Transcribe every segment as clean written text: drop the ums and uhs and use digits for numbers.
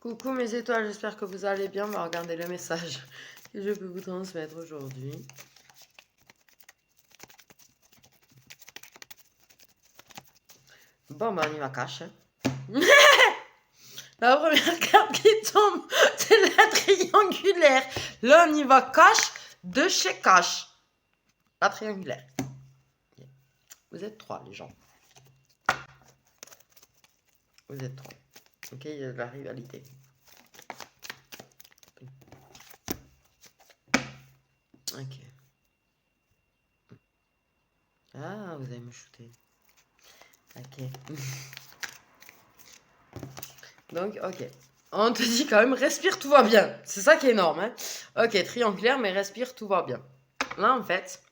Coucou mes étoiles, j'espère que vous allez bien. On va regarder le message que je peux vous transmettre aujourd'hui. Bon, ben on y va cash. Hein. La première carte qui tombe, c'est la triangulaire. Là, on y va cash de chez cash. La triangulaire. Vous êtes trois, les gens. Vous êtes trois. Ok, il y a de la rivalité. Ok. Ah, vous allez me shooter. Ok. Donc, ok. On te dit quand même, respire, tout va bien. C'est ça qui est énorme. Hein. Ok, triangulaire, mais respire, tout va bien. Là, en fait,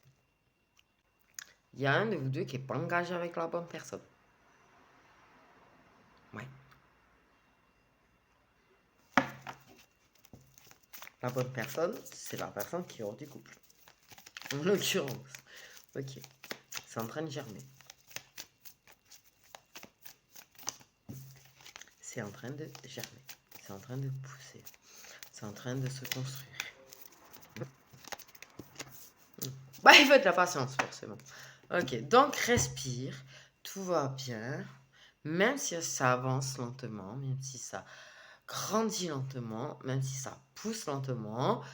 il y a un de vous deux qui n'est pas engagé avec la bonne personne. Ouais. La bonne personne, c'est la personne qui est hors du couple. En l'occurrence. Ok. C'est en train de germer. C'est en train de germer. C'est en train de pousser. C'est en train de se construire. Bah, il faut de la patience, forcément. Ok, donc respire. Tout va bien. Même si ça avance lentement, même si ça grandit lentement, même si ça pousse lentement,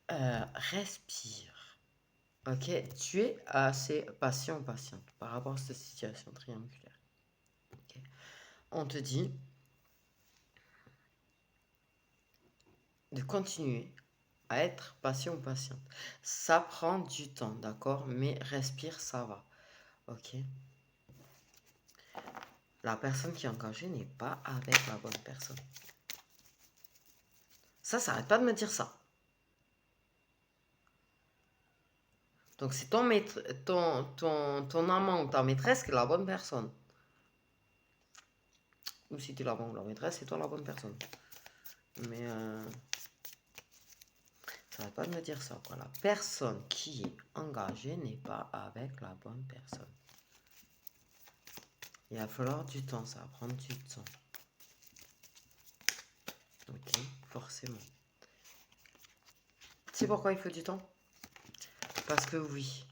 respire. Ok, tu es assez patient ou patiente par rapport à cette situation triangulaire. Okay. On te dit de continuer à être patient ou patiente. Ça prend du temps, d'accord? Mais respire, ça va. Ok? La personne qui est engagée n'est pas avec la bonne personne. Ça arrête pas de me dire ça. Donc c'est ton amant ou ta maîtresse qui est la bonne personne. Ou si tu es l'amant ou la maîtresse, c'est toi la bonne personne. Mais ça arrête pas de me dire ça. Quoi. La personne qui est engagée n'est pas avec la bonne personne. Il va falloir du temps, ça va prendre du temps. Ok, forcément. C'est pourquoi il faut du temps? Parce que oui,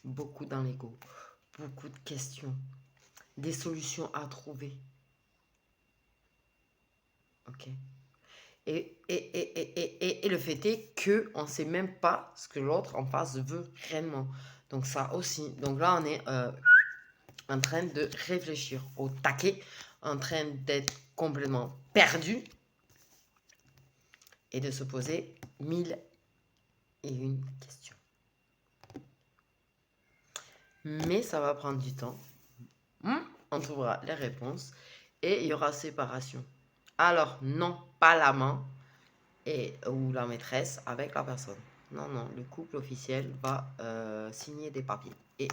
beaucoup dans l'ego, beaucoup de questions, des solutions à trouver. Ok. Et le fait est qu'on ne sait même pas ce que l'autre en face veut réellement. Donc ça aussi. Donc là, on est en train de réfléchir au taquet, en train d'être complètement perdu et de se poser 1001 questions. Mais ça va prendre du temps. On trouvera les réponses et il y aura séparation. Alors, non, pas l'amant ou la maîtresse avec la personne. Non, non, le couple officiel va signer des papiers et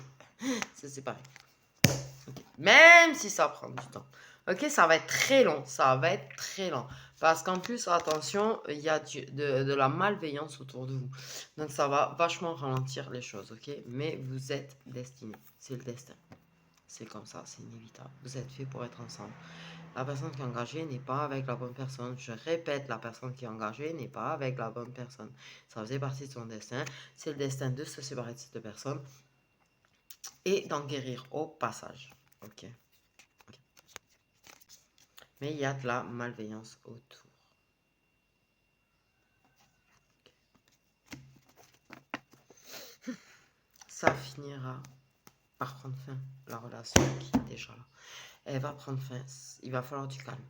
se séparer. Okay. Même si ça prend du temps. Ok, ça va être très long. Ça va être très long. Parce qu'en plus, attention, il y a de la malveillance autour de vous. Donc ça va vachement ralentir les choses, ok? Mais vous êtes destinés. C'est le destin. C'est comme ça, c'est inévitable. Vous êtes fait pour être ensemble. La personne qui est engagée n'est pas avec la bonne personne. Je répète, la personne qui est engagée n'est pas avec la bonne personne. Ça faisait partie de son destin. C'est le destin de se séparer de cette personne et d'en guérir au passage. Ok. Mais il y a de la malveillance autour. Okay. Ça finira par prendre fin, la relation qui est déjà là. Elle va prendre fin. Il va falloir du calme.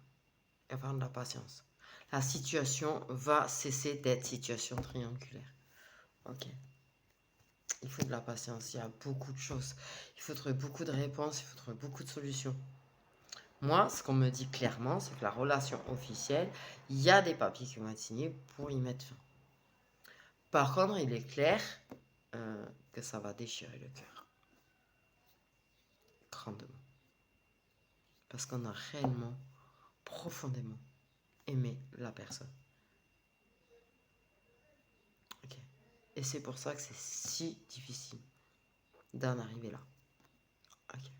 Il va falloir de la patience. La situation va cesser d'être situation triangulaire. Ok. Il faut de la patience. Il y a beaucoup de choses. Il faut trouver beaucoup de réponses. Il faut trouver beaucoup de solutions. Moi, ce qu'on me dit clairement, c'est que la relation officielle, il y a des papiers qui vont être signés pour y mettre fin. Par contre, il est clair que ça va déchirer le cœur. Grandement. Parce qu'on a réellement, profondément aimé la personne. Ok. Et c'est pour ça que c'est si difficile d'en arriver là. Ok.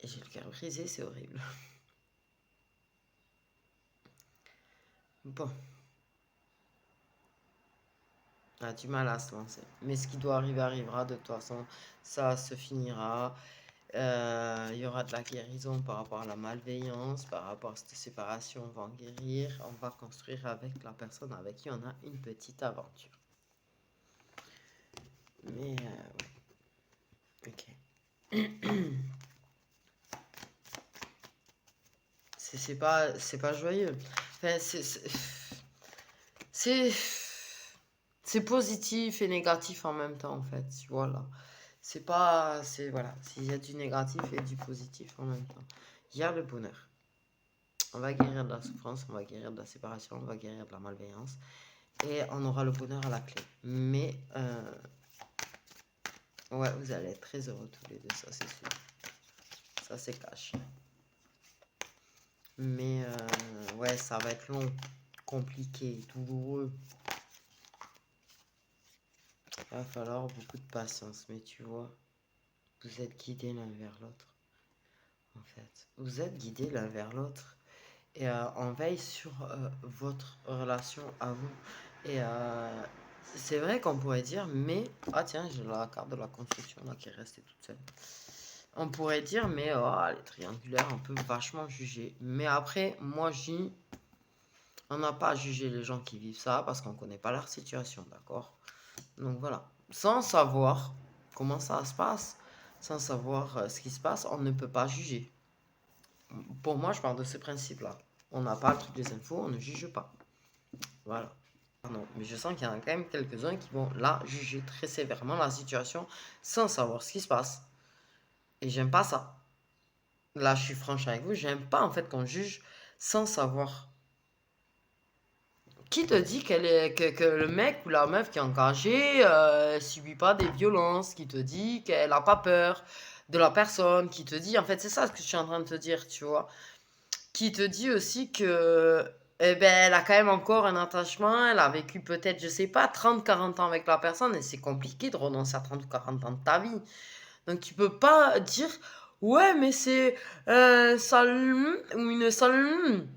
Et j'ai le cœur brisé, c'est horrible. Bon, a du mal à se lancer. Mais ce qui doit arriver arrivera de toute façon. Ça se finira. Il y aura de la guérison par rapport à la malveillance, par rapport à cette séparation. On va en guérir. On va construire avec la personne avec qui on a une petite aventure. Mais ouais. Ok. C'est pas joyeux. Enfin, c'est c'est positif et négatif en même temps en fait. Voilà. C'est pas c'est voilà, s'il y a du négatif et du positif en même temps. Il y a le bonheur. On va guérir de la souffrance, on va guérir de la séparation, on va guérir de la malveillance et on aura le bonheur à la clé. Mais ouais, vous allez être très heureux tous les deux, ça c'est sûr. Ça c'est cash. Mais ouais, ça va être long, compliqué, douloureux. Il va falloir beaucoup de patience, mais tu vois, vous êtes guidés l'un vers l'autre. En fait, vous êtes guidés l'un vers l'autre et on veille sur votre relation à vous. Et c'est vrai qu'on pourrait dire, mais ah tiens, j'ai la carte de la construction là qui est restée toute seule. On pourrait dire, mais les triangulaires, on peut vachement juger. Mais après, moi, on n'a pas à juger les gens qui vivent ça parce qu'on ne connaît pas leur situation, d'accord? Donc voilà, sans savoir comment ça se passe, sans savoir ce qui se passe, on ne peut pas juger. Pour moi, je parle de ce principe-là. On n'a pas toutes les infos, on ne juge pas. Voilà. Non, mais je sens qu'il y en a quand même quelques-uns qui vont là juger très sévèrement la situation sans savoir ce qui se passe. Et j'aime pas ça. Là, je suis franche avec vous, j'aime pas en fait qu'on juge sans savoir. Qui te dit que le mec ou la meuf qui est engagé subit pas des violences? Qui te dit qu'elle a pas peur de la personne? Qui te dit, en fait, c'est ça ce que je suis en train de te dire, tu vois. Qui te dit aussi que, eh ben, elle a quand même encore un attachement, elle a vécu peut-être, je sais pas, 30 40 ans avec la personne et c'est compliqué de renoncer à 30 ou 40 ans de ta vie. Donc tu peux pas dire, ouais, mais c'est sale ou une sale.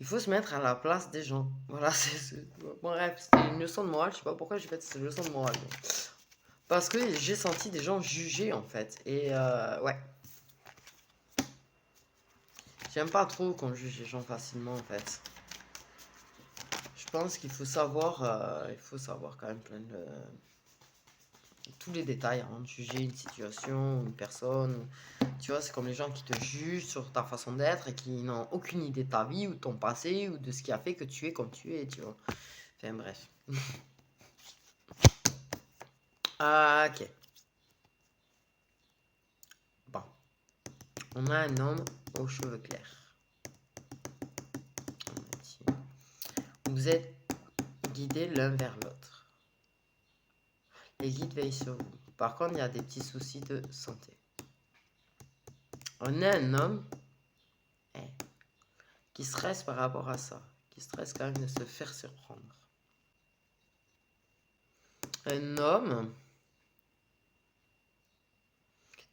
Il faut se mettre à la place des gens. Voilà, bref, c'était une leçon de morale. Je sais pas pourquoi j'ai fait cette leçon de morale. Parce que j'ai senti des gens juger en fait. Et ouais. J'aime pas trop qu'on juge les gens facilement en fait. Je pense qu'il faut savoir, quand même plein de tous les détails avant de juger une situation, une personne. Tu vois, c'est comme les gens qui te jugent sur ta façon d'être et qui n'ont aucune idée de ta vie ou de ton passé ou de ce qui a fait que tu es comme tu es, tu vois. Enfin bref. Ok. Bon. On a un homme aux cheveux clairs. Vous êtes guidés l'un vers l'autre. Les guides veillent sur vous. Par contre, il y a des petits soucis de santé. On a un homme qui stresse par rapport à ça. Qui stresse quand même de se faire surprendre. Un homme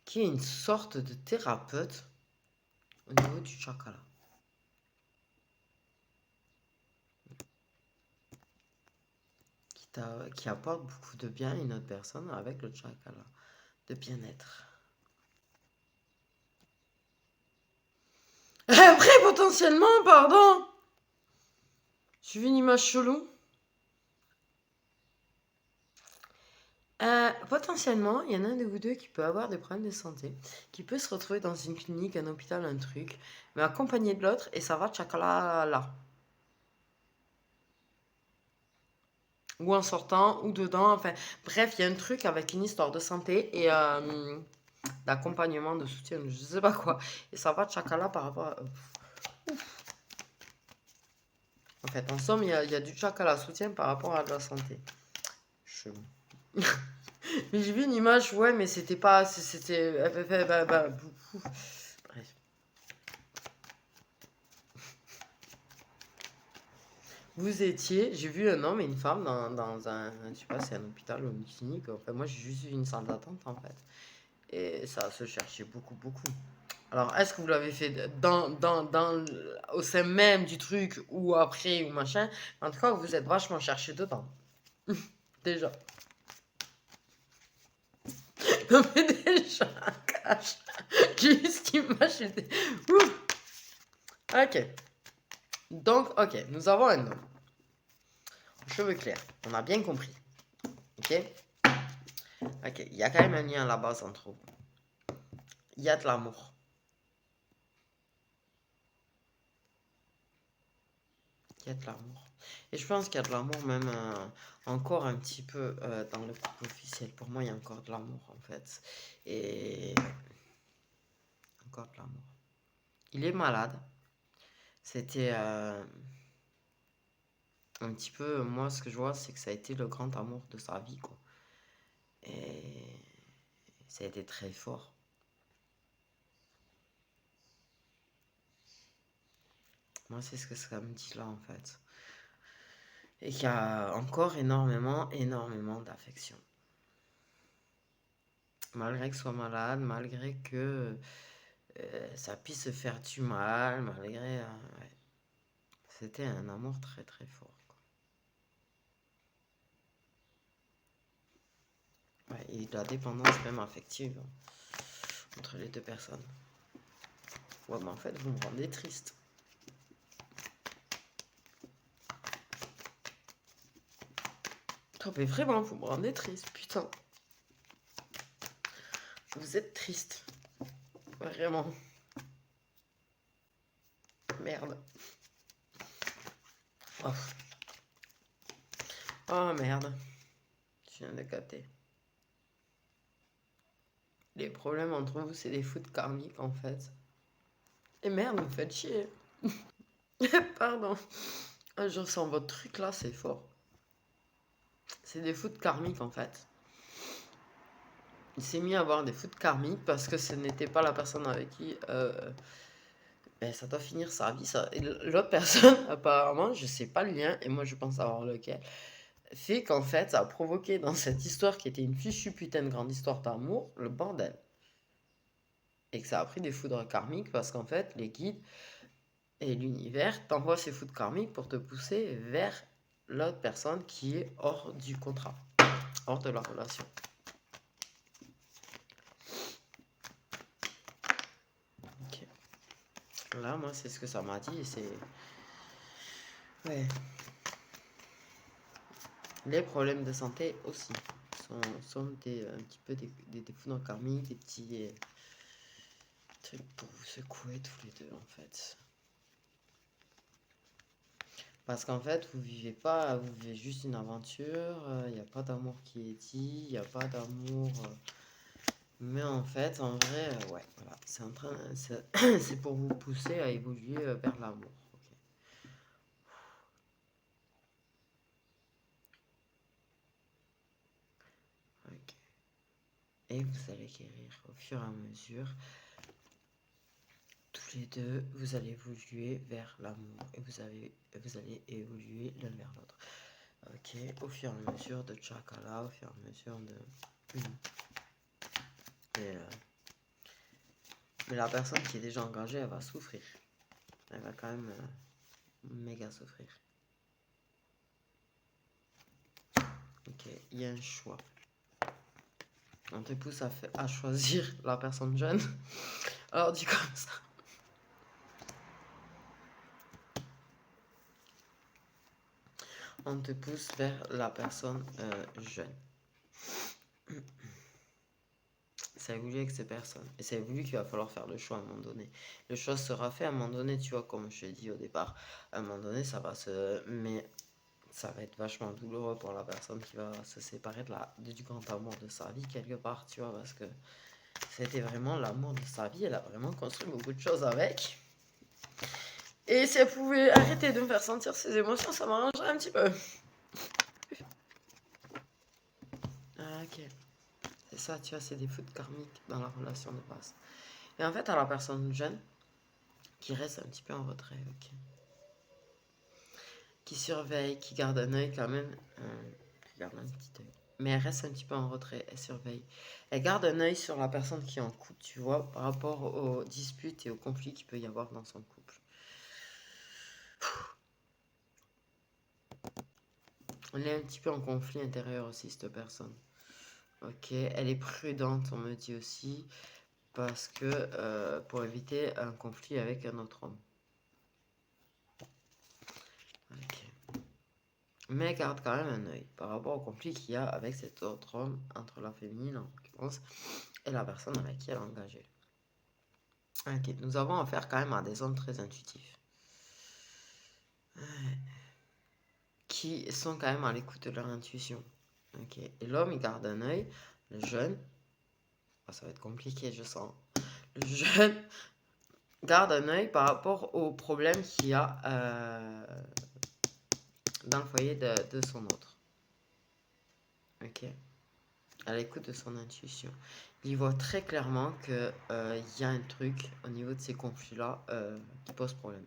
qui est une sorte de thérapeute au niveau du chakra. Qui apporte beaucoup de bien à une autre personne avec le chakra, de bien-être. Après, potentiellement, pardon, j'ai vu une image chelou. Potentiellement, il y en a un de vous deux qui peut avoir des problèmes de santé, qui peut se retrouver dans une clinique, un hôpital, un truc, mais accompagné de l'autre, et ça va chakra là. Ou en sortant, ou dedans, enfin, bref, il y a un truc avec une histoire de santé et d'accompagnement, de soutien, je sais pas quoi. Et ça va chakra par rapport à... En fait, en somme, il y a du chakra soutien par rapport à de la santé. Chelou. Mais j'ai vu une image, ouais, mais c'était pas... C'était... Bref. Vous étiez... J'ai vu un homme et une femme dans un... Je sais pas, c'est un hôpital ou une clinique. Enfin, moi, j'ai juste vu une salle d'attente, en fait. Et ça se cherchait beaucoup, beaucoup. Alors, est-ce que vous l'avez fait au sein même du truc ou après ou machin? En tout cas, vous êtes vachement cherché dedans. Déjà. Non, mais déjà, cache. Qu'est-ce qui m'a chuté? Ok. Donc, ok, nous avons un homme. Cheveux clairs. On a bien compris. Ok? Ok, il y a quand même un lien à la base entre eux. Il y a de l'amour. Il y a de l'amour. Et je pense qu'il y a de l'amour même encore un petit peu dans le couple officiel. Pour moi, il y a encore de l'amour en fait. Et encore de l'amour. Il est malade. C'était un petit peu, moi ce que je vois, c'est que ça a été le grand amour de sa vie, quoi. Et ça a été très fort. Moi, c'est ce que ça me dit là en fait. Et qu'il y a encore énormément d'affection. Malgré que soit malade, malgré que ça puisse se faire du mal, malgré... ouais. C'était un amour très fort, quoi. Ouais, et de la dépendance même affective entre les deux personnes. Ouais, mais en fait, vous me rendez triste. Oh, mais vraiment, vous me rendez triste, putain. Vous êtes triste. Vraiment. Merde. Oh, oh merde. Je viens de capter. Les problèmes entre vous, c'est des foot karmiques en fait. Et merde, vous faites chier. Pardon. Ah, je ressens votre truc là, c'est fort. C'est des foot karmiques en fait. Il s'est mis à avoir des foot karmiques parce que ce n'était pas la personne avec qui ben, ça doit finir sa vie. L'autre personne, apparemment, je sais pas le lien, et moi je pense savoir lequel, fait qu'en fait, ça a provoqué dans cette histoire qui était une fichue putain de grande histoire d'amour, le bordel. Et que ça a pris des foudres karmiques parce qu'en fait, les guides et l'univers t'envoient ces foudres karmiques pour te pousser vers l'autre personne qui est hors du contrat, hors de la relation. Ok. Là, moi, c'est ce que ça m'a dit et c'est... Ouais. Les problèmes de santé aussi sont un petit peu des foudres karmiques, des petits trucs pour vous secouer tous les deux en fait. Parce qu'en fait, vous vivez pas, vous vivez juste une aventure, il n'y a pas d'amour qui est dit, il n'y a pas d'amour. Mais en fait, en vrai, ouais, voilà, c'est pour vous pousser à évoluer vers l'amour. Ok. Ok. Et vous allez guérir au fur et à mesure. Tous les deux, vous allez évoluer vers l'amour et vous allez évoluer l'un vers l'autre. Ok, au fur et à mesure de Chakala, au fur et à mesure de... Et, mais la personne qui est déjà engagée, elle va souffrir. Elle va quand même méga souffrir. Ok, il y a un choix. On te pousse à choisir la personne jeune. Alors dis comme ça. On te pousse vers la personne jeune. Ça évolue avec ces personnes. Et ça évolue qu'il va falloir faire le choix à un moment donné. Le choix sera fait à un moment donné, tu vois, comme je t'ai dit au départ. À un moment donné, ça va se... Mais ça va être vachement douloureux pour la personne qui va se séparer du grand amour de sa vie quelque part, tu vois, parce que c'était vraiment l'amour de sa vie. Elle a vraiment construit beaucoup de choses avec. Et si elle pouvait arrêter de me faire sentir ses émotions, ça m'arrangerait un petit peu. Ah, ok. C'est ça, tu vois, c'est des foudres karmiques dans la relation de base. Et en fait, à la personne jeune, qui reste un petit peu en retrait, ok. Qui surveille, qui garde un œil quand même, qui garde un petit œil. mais elle reste un petit peu en retrait, elle surveille. Elle garde un œil sur la personne qui est en couple, tu vois, par rapport aux disputes et aux conflits qu'il peut y avoir dans son couple. Elle est un petit peu en conflit intérieur aussi, cette personne. Ok, elle est prudente, on me dit aussi, parce que pour éviter un conflit avec un autre homme. Ok. Mais elle garde quand même un œil par rapport au conflit qu'il y a avec cet autre homme, entre la féminine en l'occurrence, et la personne avec qui elle est engagée. Ok, nous avons affaire quand même à des hommes très intuitifs. Qui sont quand même à l'écoute de leur intuition. Ok, et l'homme, il garde un œil. Le jeune, oh, ça va être compliqué, je sens. Le jeune garde un œil par rapport aux problèmes qu'il y a dans le foyer de son autre. Ok, à l'écoute de son intuition. Il voit très clairement qu'il y a un truc au niveau de ces conflits-là qui pose problème.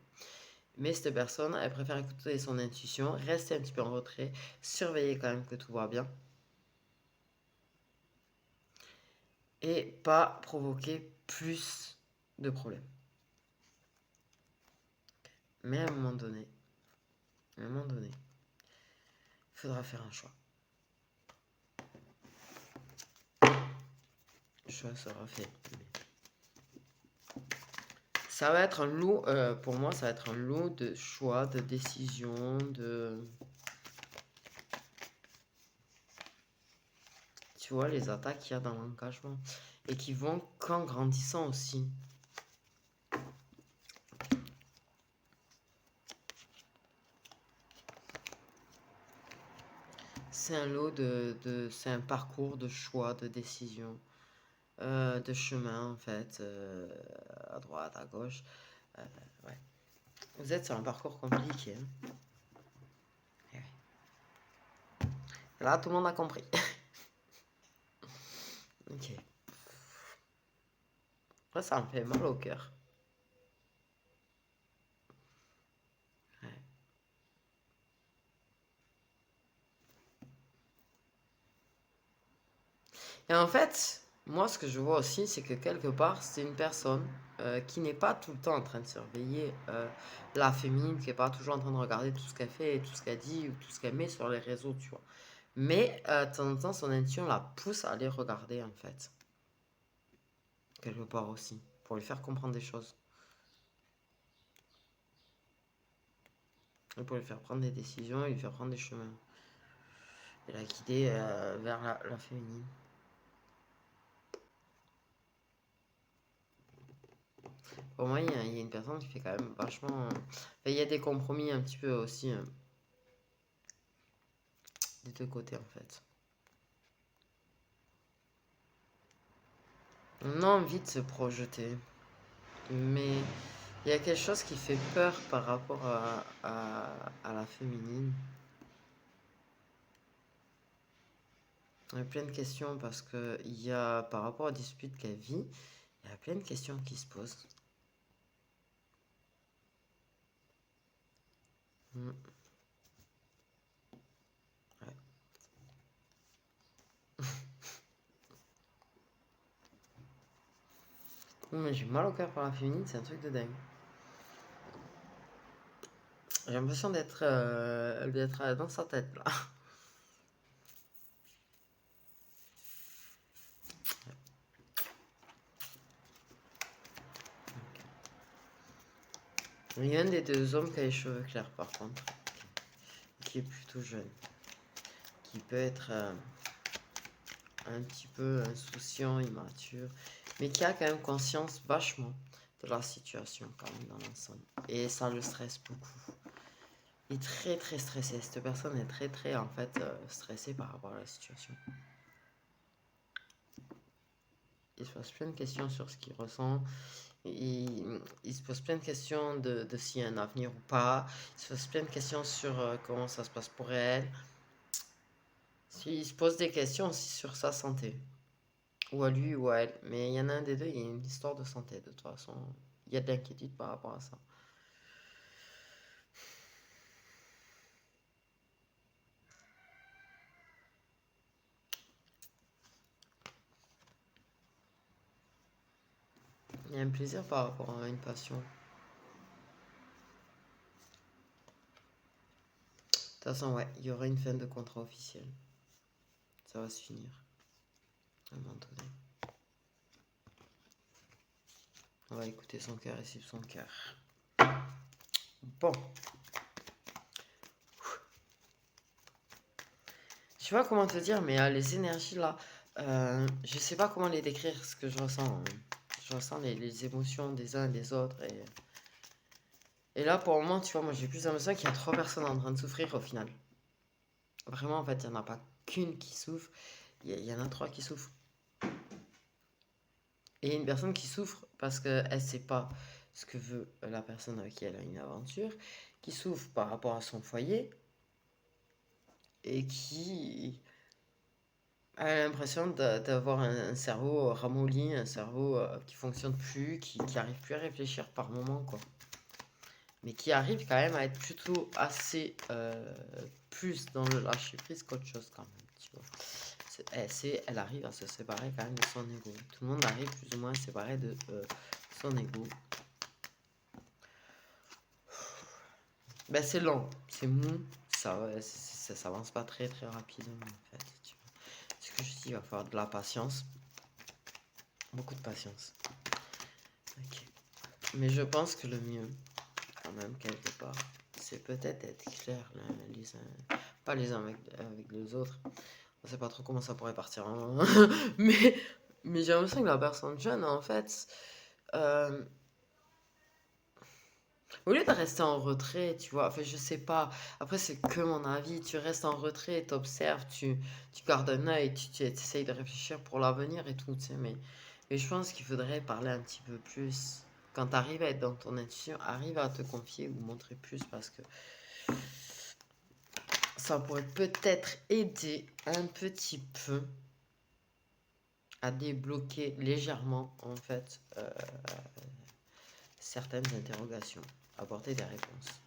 Mais cette personne, elle préfère écouter son intuition, rester un petit peu en retrait, surveiller quand même que tout va bien. Et pas provoquer plus de problèmes. Mais à un moment donné, il faudra faire un choix. Le choix sera fait. Ça va être un lot, pour moi, ça va être un lot de choix, de décisions, tu vois, les attaques qu'il y a dans l'engagement. Et qui vont qu'en grandissant aussi. C'est un lot c'est un parcours de choix, de décisions, de chemin en fait, à droite, à gauche. Ouais. Vous êtes sur un parcours compliqué. Hein. Là, tout le monde a compris. Ok. Après, ça me fait mal au cœur. Ouais. Et en fait, moi, ce que je vois aussi, c'est que quelque part, c'est une personne qui n'est pas tout le temps en train de surveiller la féminine, qui n'est pas toujours en train de regarder tout ce qu'elle fait, et tout ce qu'elle dit, ou tout ce qu'elle met sur les réseaux, tu vois. Mais de temps en temps, son intuition la pousse à aller regarder, en fait. Quelque part aussi, pour lui faire comprendre des choses. Et pour lui faire prendre des décisions, et lui faire prendre des chemins. Et la guider vers la féminine. Pour moi, il y a une personne qui fait quand même vachement. Il y a des compromis un petit peu aussi des deux côtés en fait. On a envie de se projeter, mais il y a quelque chose qui fait peur par rapport à la féminine. Il y a plein de questions parce que il y a, par rapport aux disputes qu'elle vit, il y a plein de questions qui se posent. Mm. Ouais. Mais j'ai mal au cœur par la féminine, c'est un truc de dingue. J'ai l'impression d'être dans sa tête là. Il y a un des deux hommes qui a les cheveux clairs par contre, qui est plutôt jeune, qui peut être un petit peu insouciant, immature, mais qui a quand même conscience vachement de la situation quand même dans l'ensemble. Et ça le stresse beaucoup. Il est très très stressé. Cette personne est très très en fait stressée par rapport à la situation. Il se pose plein de questions sur ce qu'il ressent. Il se pose plein de questions de s'il y a un avenir ou pas. Il se pose plein de questions sur comment ça se passe pour elle. Il se pose des questions aussi sur sa santé. Ou à lui ou à elle. Mais il y en a un des deux, il y a une histoire de santé de toute façon. Il y a de l'inquiétude par rapport à ça. Il y a un plaisir par rapport à une passion. De toute façon, ouais, il y aura une fin de contrat officielle. Ça va se finir. À un moment donné. On va écouter son cœur et suivre son cœur. Bon. Je sais pas comment te dire, mais les énergies là, je sais pas comment les décrire, ce que je ressens. Hein. Je ressens les émotions des uns et des autres. Et là, pour le moment, tu vois, moi j'ai plus l'impression qu'il y a 3 personnes en train de souffrir au final. Vraiment, en fait, il n'y en a pas qu'une qui souffre, il y en a 3 qui souffrent. Et il y a une personne qui souffre parce qu'elle ne sait pas ce que veut la personne avec qui elle a une aventure, qui souffre par rapport à son foyer et qui a l'impression d'avoir un cerveau ramolli, un cerveau qui fonctionne plus, qui arrive plus à réfléchir par moment, quoi. Mais qui arrive quand même à être plutôt assez plus dans le lâcher prise qu'autre chose quand même, tu vois. Elle arrive à se séparer quand même de son ego. Tout le monde arrive plus ou moins à se séparer de son ego. Ben, c'est lent, c'est mou, ça s'avance pas très très rapidement en fait. Tu vois. Ce que je dis, il va falloir de la patience. Beaucoup de patience. Ok. Mais je pense que le mieux, quand même, quelque part, c'est peut-être d'être clair les uns, pas les uns avec les autres. On sait pas trop comment ça pourrait partir. Hein. mais j'ai l'impression que la personne jeune, en fait, au lieu de rester en retrait, tu vois, enfin, je sais pas, après, c'est que mon avis, tu restes en retrait, t'observes, tu gardes un œil, tu essayes de réfléchir pour l'avenir et tout, tu sais, mais je pense qu'il faudrait parler un petit peu plus. Quand tu arrives à être dans ton intuition, arrive à te confier ou montrer plus parce que ça pourrait peut-être aider un petit peu à débloquer légèrement, en fait, certaines interrogations, apporter des réponses.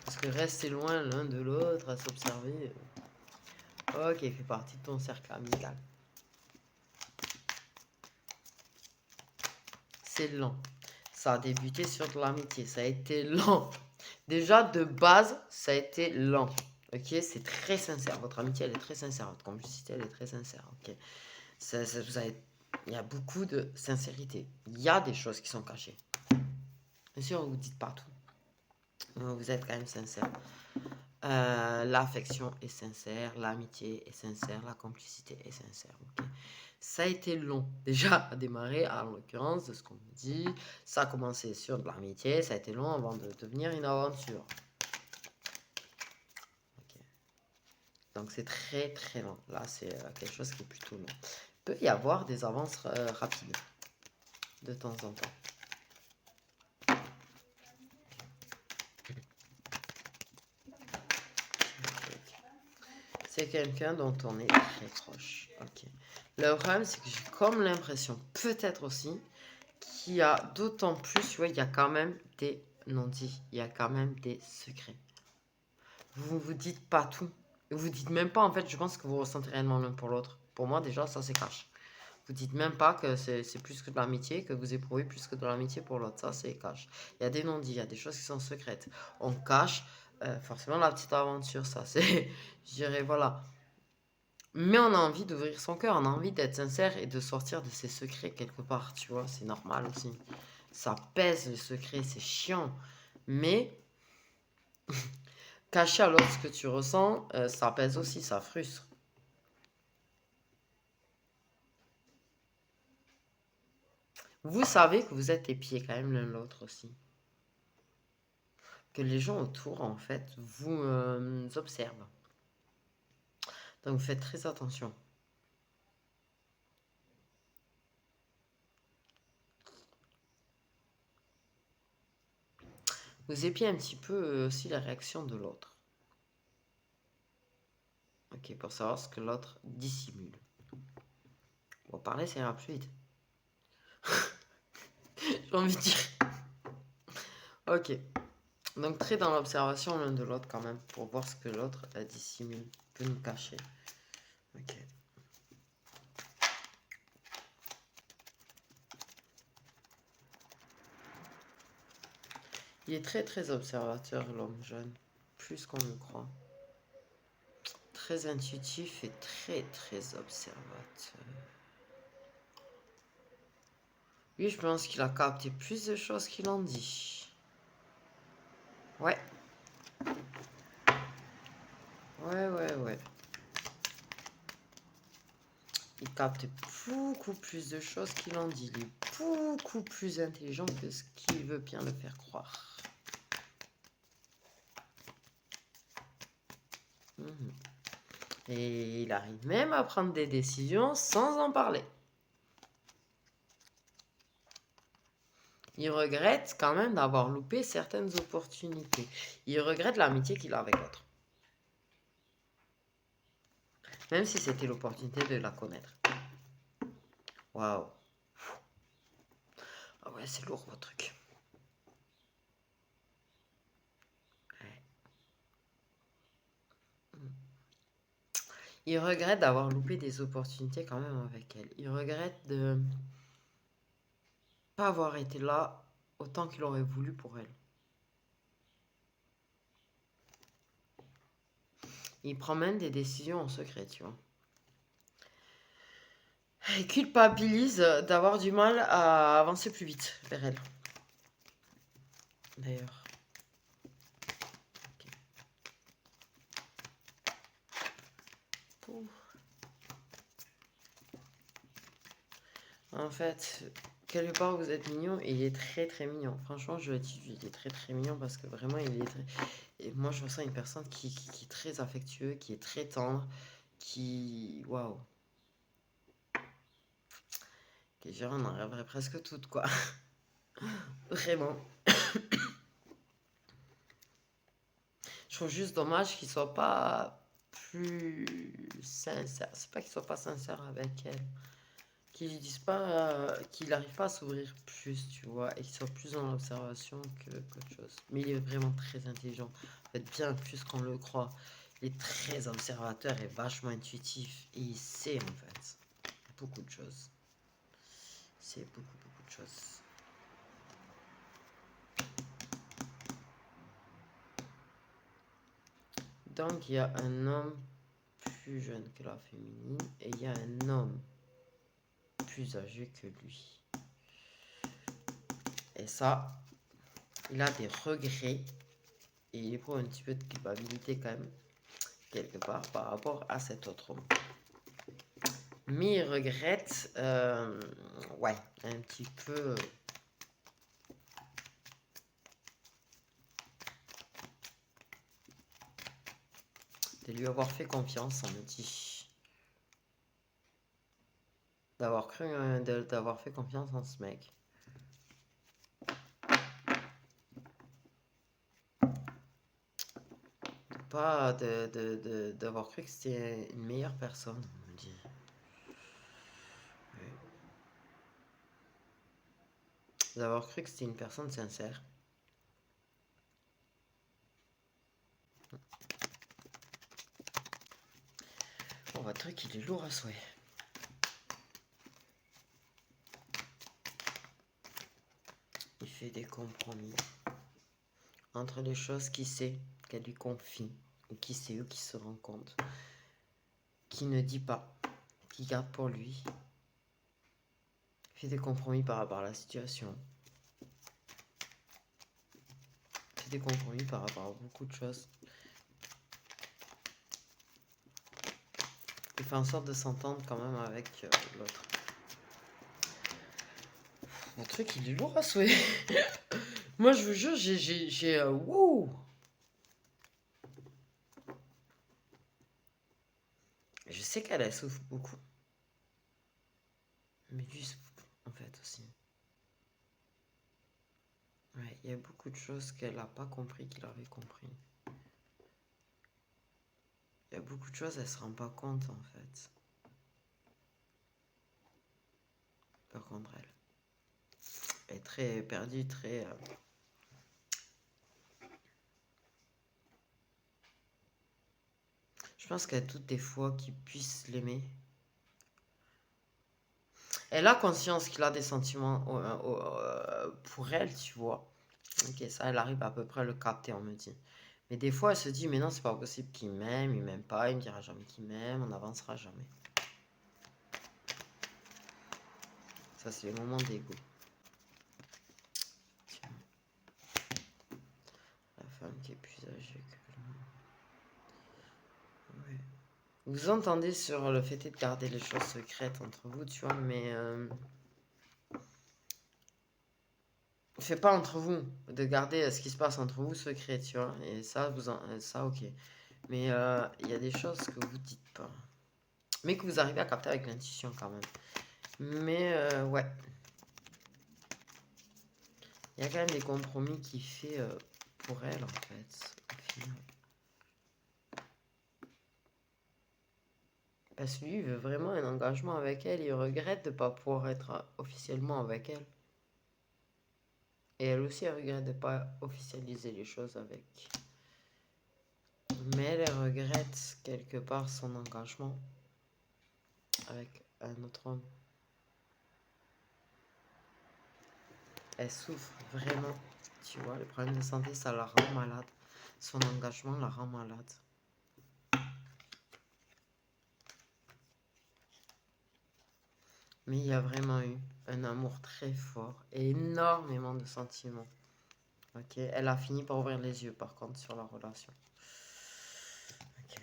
Parce que rester loin l'un de l'autre, à s'observer, ok, fait partie de ton cercle amical. C'est lent. Ça a débuté sur de l'amitié, ça a été lent. Déjà, de base, ça a été lent. Ok, c'est très sincère. Votre amitié, elle est très sincère. Votre complicité, elle est très sincère. Ok, il y a beaucoup de sincérité. Il y a des choses qui sont cachées. Bien sûr, vous ne dites pas tout. Vous êtes quand même sincère. L'affection est sincère, l'amitié est sincère, la complicité est sincère. Okay. Ça a été long déjà à démarrer, en l'occurrence, de ce qu'on me dit. Ça a commencé sur de l'amitié, ça a été long avant de devenir une aventure. Okay. Donc c'est très très long. Là, c'est quelque chose qui est plutôt long. Il peut y avoir des avances rapides de temps en temps. C'est quelqu'un dont on est très proche. Ok. Le problème, c'est que j'ai comme l'impression, peut-être aussi, qu'il y a d'autant plus, tu vois, il y a quand même des non-dits, il y a quand même des secrets. Vous ne vous dites pas tout. Vous dites même pas, en fait, je pense que vous ressentez réellement l'un pour l'autre. Pour moi, déjà, ça, c'est cash. Vous dites même pas que c'est plus que de l'amitié, que vous éprouvez plus que de l'amitié pour l'autre. Ça, c'est cash. Il y a des non-dits, il y a des choses qui sont secrètes. On cache forcément la petite aventure, ça, c'est, je dirais, voilà. Mais on a envie d'ouvrir son cœur, on a envie d'être sincère et de sortir de ses secrets quelque part, tu vois, c'est normal aussi. Ça pèse les secrets, c'est chiant. Mais cacher à l'autre ce que tu ressens, ça pèse aussi, ça frustre. Vous savez que vous êtes épiés quand même l'un l'autre aussi. Que les gens autour, en fait, vous observent. Donc vous faites très attention. Vous épiez un petit peu aussi la réaction de l'autre. Ok, pour savoir ce que l'autre dissimule. Bon, parler, ça ira plus vite. J'ai envie de dire. Ok. Donc très dans l'observation l'un de l'autre quand même, pour voir ce que l'autre dissimule, peut nous cacher. Ok. Il est très très observateur, l'homme jeune. Plus qu'on le croit. Très intuitif et très très observateur. Lui, je pense qu'il a capté plus de choses qu'il en dit. Ouais. Ouais. Il capte beaucoup plus de choses qu'il en dit. Il est beaucoup plus intelligent que ce qu'il veut bien le faire croire. Et il arrive même à prendre des décisions sans en parler. Il regrette quand même d'avoir loupé certaines opportunités. Il regrette l'amitié qu'il a avec l'autre. Même si c'était l'opportunité de la connaître. Waouh. Ah ouais, c'est lourd votre truc. Ouais. Il regrette d'avoir loupé des opportunités quand même avec elle. Il regrette de pas avoir été là autant qu'il aurait voulu pour elle. Il prend même des décisions en secret, tu vois. Il culpabilise d'avoir du mal à avancer plus vite vers elle. D'ailleurs. Okay. En fait, quelque part vous êtes mignon et il est très très mignon. Franchement, je le dis, il est très très mignon parce que vraiment il est très... Et moi je ressens une personne qui est très affectueux, qui est très tendre, qui... Waouh. Que je en rêverait presque toutes quoi. Vraiment. Je trouve juste dommage qu'il soit pas plus sincère. C'est pas qu'il soit pas sincère avec elle. Qu'il dise pas, qu'il n'arrive pas à s'ouvrir plus, tu vois, et qu'il soit plus dans l'observation qu'autre chose. Mais il est vraiment très intelligent. En fait, bien plus qu'on le croit. Il est très observateur et vachement intuitif. Et il sait, en fait, beaucoup de choses. C'est beaucoup de choses. Donc, il y a un homme plus jeune que la féminine et il y a un homme plus âgé que lui. Et ça, il a des regrets et il éprouve un petit peu de culpabilité quand même, quelque part, par rapport à cet autre homme. Mais il regrette, ouais, un petit peu... de lui avoir fait confiance, on me dit. D'avoir cru, d'avoir fait confiance en ce mec. Pas d'avoir cru que c'était une meilleure personne, on me dit. Ouais. D'avoir cru que c'était une personne sincère. Bon, votre truc, il est lourd à souhait. Il fait des compromis entre les choses qu'il sait qu'elle lui confie, ou qui sait ou qui se rend compte, qui ne dit pas, qui garde pour lui. Il fait des compromis par rapport à la situation. Il fait des compromis par rapport à beaucoup de choses. Il fait en sorte de s'entendre quand même avec l'autre. Mon truc, il est lourd à souhait. Moi, je vous jure, j'ai wouh. Je sais qu'elle souffre beaucoup. Mais lui, en fait, aussi. Ouais, il y a beaucoup de choses qu'elle n'a pas compris qu'il avait compris. Il y a beaucoup de choses, elle se rend pas compte, en fait. Par contre, elle est très perdue, très... Je pense qu'elle a toutes des fois qu'il puisse l'aimer. Elle a conscience qu'il a des sentiments pour elle, tu vois. Ok, ça, elle arrive à peu près à le capter, on me dit. Mais des fois, elle se dit, mais non, c'est pas possible qu'il m'aime, il m'aime pas, il me dira jamais qu'il m'aime, on n'avancera jamais. Ça, c'est les moments d'ego. Tiens. La femme qui est plus âgée que lui. Ouais. Vous entendez sur le fait de garder les choses secrètes entre vous, tu vois, mais c'est pas entre vous de garder ce qui se passe entre vous secret, tu vois, et ça, ça, ok. Mais il y a des choses que vous dites pas, mais que vous arrivez à capter avec l'intuition quand même. Mais ouais, il y a quand même des compromis qu'il fait pour elle en fait, au final. Parce que lui, il veut vraiment un engagement avec elle, il regrette de ne pas pouvoir être officiellement avec elle. Et elle aussi, elle regrette de ne pas officialiser les choses avec. Mais elle regrette quelque part son engagement avec un autre homme. Elle souffre vraiment. Tu vois, le problème de santé, ça la rend malade. Son engagement la rend malade. Mais il y a vraiment eu un amour très fort et énormément de sentiments. Ok, elle a fini par ouvrir les yeux par contre sur la relation. Ok.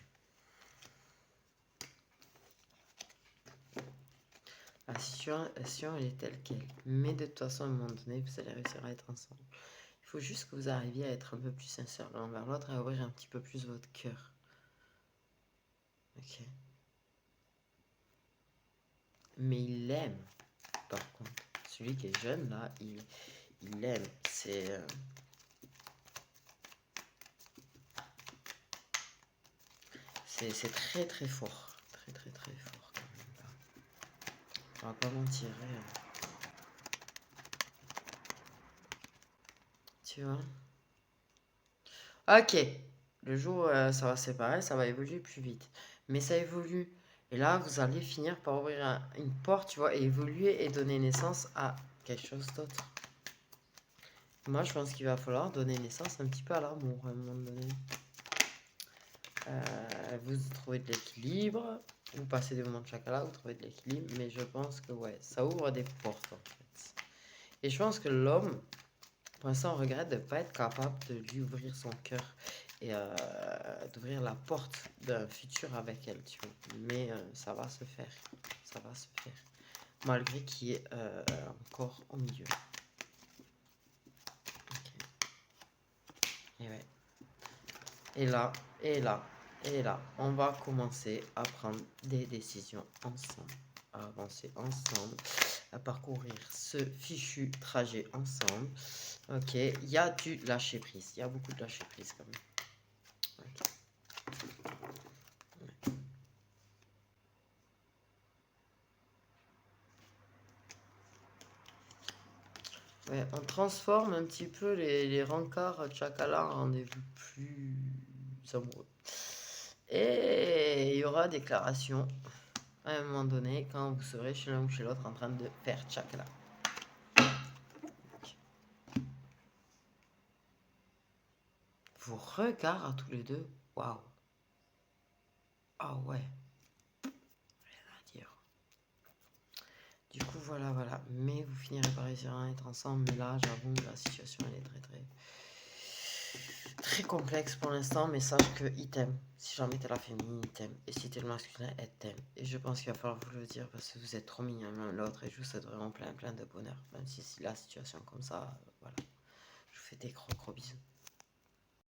La situation, elle est telle qu'elle. Mais de toute façon, à un moment donné, vous allez réussir à être ensemble. Il faut juste que vous arriviez à être un peu plus sincère l'un envers l'autre et à ouvrir un petit peu plus votre cœur. Ok. Mais il l'aime, par contre. Celui qui est jeune, là, il l'aime. C'est très très fort. Très très très fort quand même. Là. On va pas mentir. Tu vois. Ok. Le jour où ça va se séparer, ça va évoluer plus vite. Mais ça évolue. Et là, vous allez finir par ouvrir une porte, tu vois, et évoluer et donner naissance à quelque chose d'autre. Moi, je pense qu'il va falloir donner naissance un petit peu à l'amour à un moment donné. Vous trouvez de l'équilibre, vous passez des moments de chacun là, vous trouvez de l'équilibre, mais je pense que ouais, ça ouvre des portes en fait. Et je pense que l'homme, pour l'instant, on regrette de ne pas être capable de lui ouvrir son cœur et d'ouvrir la porte d'un futur avec elle, tu vois. Mais ça va se faire, ça va se faire, malgré qu'il y ait encore au milieu. Okay. Et ouais. Et là, et là, et là, on va commencer à prendre des décisions ensemble, à avancer ensemble, à parcourir ce fichu trajet ensemble. Ok, il y a du lâcher prise, il y a beaucoup de lâcher prise quand même. Okay. Ouais, on transforme un petit peu les rencarts Chakala en rendez-vous plus amoureux. Et il y aura déclaration à un moment donné quand vous serez chez l'un ou chez l'autre en train de faire Chakala. Vos regards à tous les deux, waouh. Ah ouais. Rien à dire. Du coup, voilà. Mais vous finirez par réussir à être ensemble. Mais là, j'avoue, la situation, elle est très complexe pour l'instant. Mais sache qu'il t'aime. Si jamais t'es la féminine, il t'aime. Et si t'es le masculin, elle t'aime. Et je pense qu'il va falloir vous le dire parce que vous êtes trop mignons l'un l'autre. Et je vous souhaite vraiment plein de bonheur. Même si la situation comme ça, voilà. Je vous fais des gros bisous.